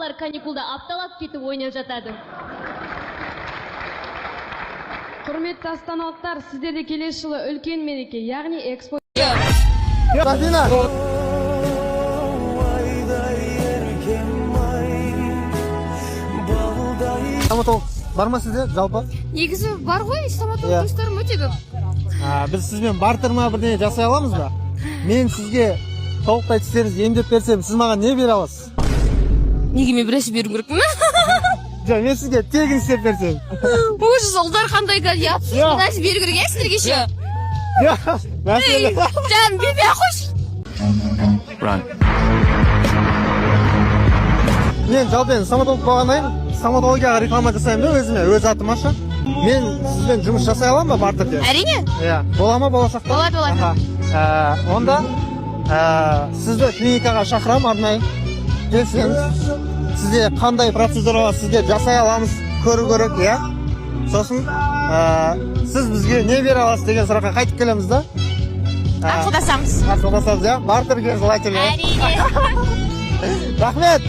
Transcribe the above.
балалар каникулда апталап кетіп ойнап жатады. Құрметті астаналықтар, сіздерде келесі жылы үлкен мереке, яғни экспо. Афина! Стоматолог бар ма сізде жалпы? Негізі бар ғой, стоматолог достарым өте көп. Біз сізбен бартырма бірдеңе жасай аламыз ба? Мен сізге толықтай тістеріңізді емдеп берсем, сіз маған не бере аласыз? Неге мен біресе беру керекпін? Жоқ, мен сізге тегін істеп берсем. Ужас, ұлдар қандай нәрсе беру керек сіздерге ше? Мәселе. Жаным, бермей қойшы. Мен жалпы стоматолог болғандайын, стоматологияға реклама жасаймын да өзіме, өз атыма ше. Мен сізбен жұмыс жасай аламын ба бартырде? Әрине. Бола ма болашақта? Болады. Онда сізді клиникаға шақырамын арнайы. Келсеңіз, сізде қандай процедуралар сізге жасай аламыз, көру керек, иә? Сосын сіз бізге не бере аласыз деген сұраққа қайтып келеміз да? Ақылдасамыз. Ақылдасамыз, иә? Бартырге желательно. Әрине. Рахмет.